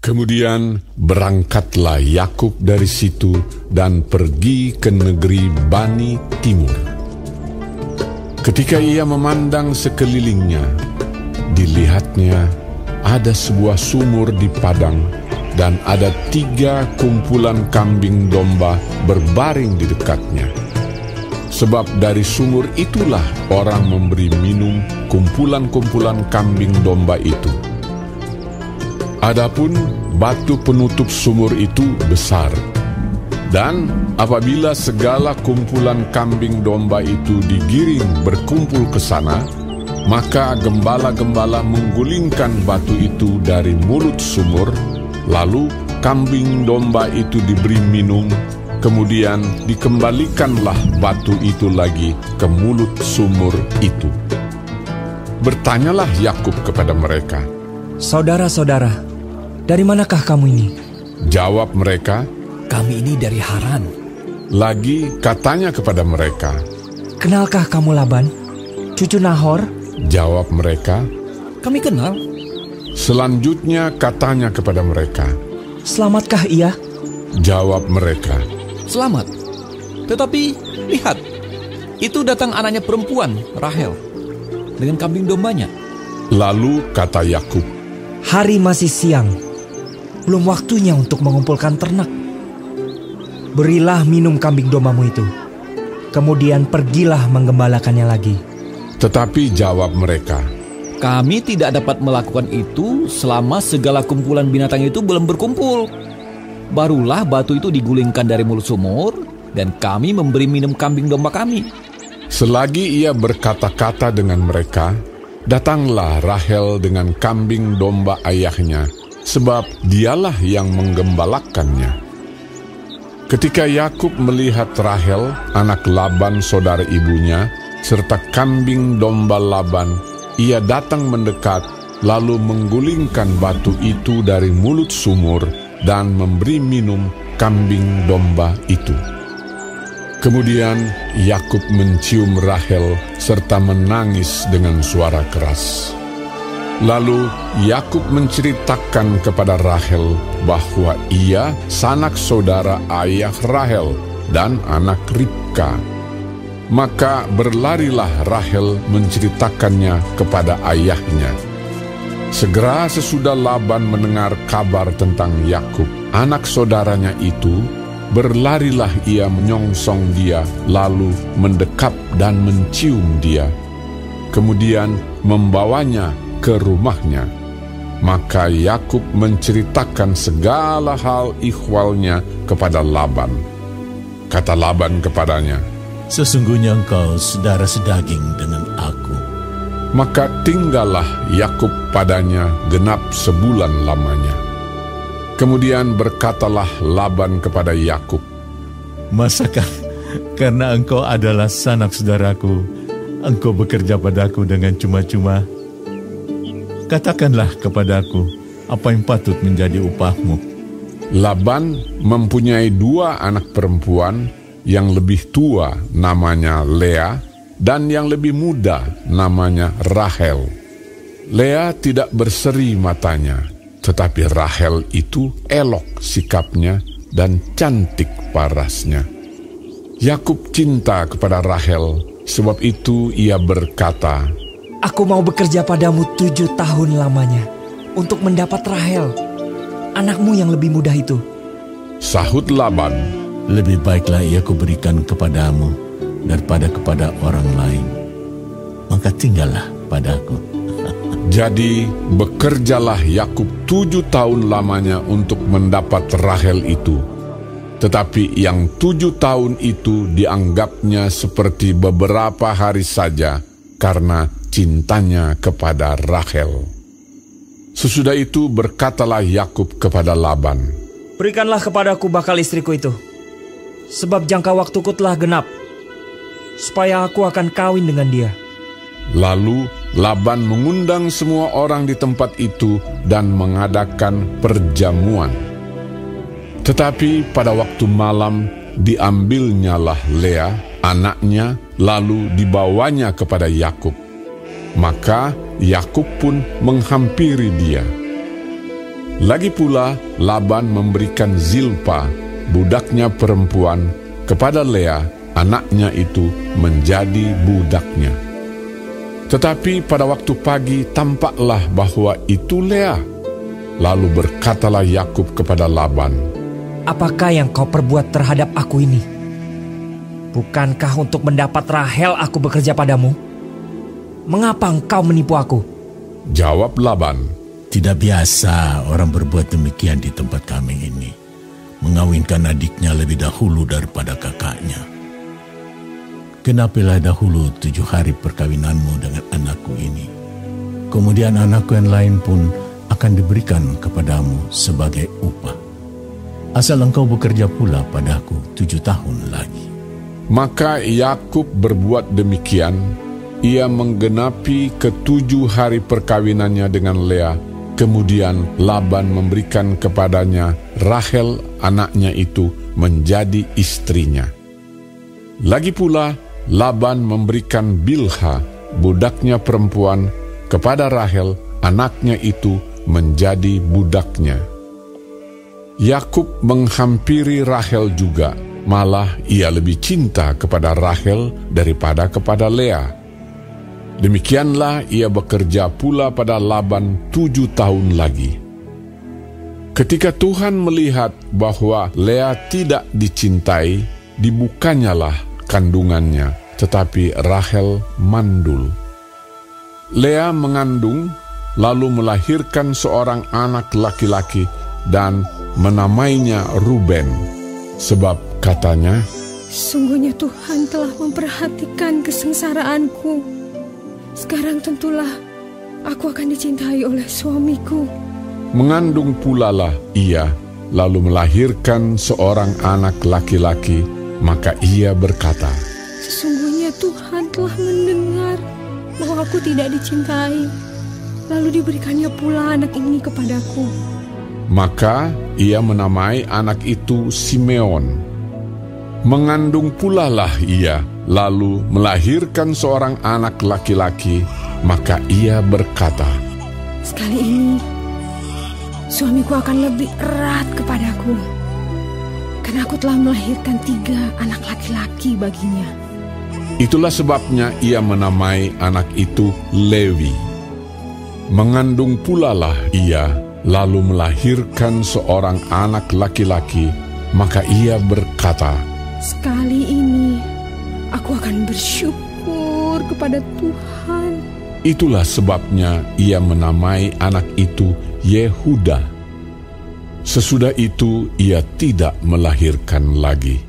Kemudian berangkatlah Yakub dari situ dan pergi ke negeri Bani Timur. Ketika ia memandang sekelilingnya, dilihatnya ada sebuah sumur di padang dan ada 3 kumpulan kambing domba berbaring di dekatnya. Sebab dari sumur itulah orang memberi minum kumpulan-kumpulan kambing domba itu. Adapun batu penutup sumur itu besar, dan apabila segala kumpulan kambing domba itu digiring berkumpul ke sana, maka gembala-gembala menggulingkan batu itu dari mulut sumur, lalu kambing domba itu diberi minum, kemudian dikembalikanlah batu itu lagi ke mulut sumur itu. Bertanyalah Yakub kepada mereka, "Saudara-saudara, dari manakah kamu ini?" Jawab mereka, "Kami ini dari Haran." Lagi katanya kepada mereka, "Kenalkah kamu Laban, cucu Nahor?" Jawab mereka, "Kami kenal." Selanjutnya katanya kepada mereka, "Selamatkah ia?" Jawab mereka, "Selamat. Tetapi lihat, itu datang anaknya perempuan, Rahel, dengan kambing dombanya." Lalu kata Yakub, "Hari masih siang, belum waktunya untuk mengumpulkan ternak. Berilah minum kambing dombamu itu, kemudian pergilah menggembalakannya lagi." Tetapi jawab mereka, "Kami tidak dapat melakukan itu selama segala kumpulan binatang itu belum berkumpul. Barulah batu itu digulingkan dari mulut sumur, dan kami memberi minum kambing domba kami." Selagi ia berkata-kata dengan mereka, datanglah Rahel dengan kambing domba ayahnya, sebab dialah yang menggembalakannya. Ketika Yakub melihat Rahel, anak Laban saudara ibunya, serta kambing domba Laban, ia datang mendekat, lalu menggulingkan batu itu dari mulut sumur dan memberi minum kambing domba itu. Kemudian Yakub mencium Rahel serta menangis dengan suara keras. Lalu Yakub menceritakan kepada Rahel bahwa ia sanak saudara ayah Rahel dan anak Ribka. Maka berlarilah Rahel menceritakannya kepada ayahnya. Segera sesudah Laban mendengar kabar tentang Yakub, anak saudaranya itu, berlarilah ia menyongsong dia, lalu mendekap dan mencium dia. Kemudian membawanya ke rumahnya. Maka Yakub menceritakan segala hal ihwalnya kepada Laban. Kata Laban kepadanya, "Sesungguhnya engkau saudara sedaging dengan aku." Maka tinggallah Yakub padanya genap sebulan lamanya. Kemudian berkatalah Laban kepada Yakub, "Masakah karena engkau adalah sanak saudaraku, engkau bekerja padaku dengan cuma-cuma? Katakanlah kepadaku, apa yang patut menjadi upahmu?" Laban mempunyai 2 anak perempuan, yang lebih tua namanya Lea, dan yang lebih muda namanya Rahel. Lea tidak berseri matanya, tetapi Rahel itu elok sikapnya dan cantik parasnya. Yakub cinta kepada Rahel, sebab itu ia berkata, "Aku mau bekerja padamu 7 tahun lamanya untuk mendapat Rahel, anakmu yang lebih muda itu." Sahut Laban, "Lebih baiklah ia kuberikan kepadamu daripada kepada orang lain. Maka tinggallah padaku." Jadi bekerjalah Yakub 7 tahun lamanya untuk mendapat Rahel itu. Tetapi yang 7 tahun itu dianggapnya seperti beberapa hari saja karena cintanya kepada Rahel. Sesudah itu berkatalah Yakub kepada Laban, "Berikanlah kepadaku bakal istriku itu, sebab jangka waktuku telah genap, supaya aku akan kawin dengan dia." Lalu Laban mengundang semua orang di tempat itu dan mengadakan perjamuan. Tetapi pada waktu malam diambilnyalah Lea, anaknya, lalu dibawanya kepada Yakub. Maka Yakub pun menghampiri dia. Lagi pula Laban memberikan Zilpa, budaknya perempuan, kepada Lea, anaknya itu, menjadi budaknya. Tetapi pada waktu pagi tampaklah bahwa itu Lea. Lalu berkatalah Yakub kepada Laban, "Apakah yang kau perbuat terhadap aku ini? Bukankah untuk mendapat Rahel aku bekerja padamu? Mengapa engkau menipu aku?" Jawab Laban, Tidak biasa orang berbuat demikian di tempat kami ini, mengawinkan adiknya lebih dahulu daripada kakaknya. Genapilah dahulu 7 hari perkawinanmu dengan anakku ini. Kemudian anakku yang lain pun akan diberikan kepadamu sebagai upah. Asal engkau bekerja pula padaku 7 tahun lagi. Maka Yakub berbuat demikian. Ia menggenapi ke-7 hari perkawinannya dengan Lea. Kemudian Laban memberikan kepadanya Rahel, anaknya itu, menjadi istrinya. Lagi pula Laban memberikan Bilha, budaknya perempuan, kepada Rahel, anaknya itu, menjadi budaknya. Yakub menghampiri Rahel juga, malah ia lebih cinta kepada Rahel daripada kepada Lea. Demikianlah ia bekerja pula pada Laban 7 tahun lagi. Ketika Tuhan melihat bahwa Lea tidak dicintai, dibukanyalah kandungannya, tetapi Rahel mandul. Lea mengandung, lalu melahirkan seorang anak laki-laki dan menamainya Ruben, sebab katanya, "Sungguhnya Tuhan telah memperhatikan kesengsaraanku. Sekarang tentulah aku akan dicintai oleh suamiku." Mengandung pulalah ia, lalu melahirkan seorang anak laki-laki, maka ia berkata, "Sesungguhnya Tuhan telah mendengar bahwa aku tidak dicintai, lalu diberikannya pula anak ini kepadaku." Maka ia menamai anak itu Simeon. Mengandung pulalah ia, lalu melahirkan seorang anak laki-laki, maka ia berkata, "Sekali ini suamiku akan lebih erat kepadaku, karena aku telah melahirkan 3 anak laki-laki baginya." Itulah sebabnya ia menamai anak itu Lewi. Mengandung pulalah ia, lalu melahirkan seorang anak laki-laki, maka ia berkata, "Sekali ini aku akan bersyukur kepada Tuhan." Itulah sebabnya ia menamai anak itu Yehuda. Sesudah itu ia tidak melahirkan lagi.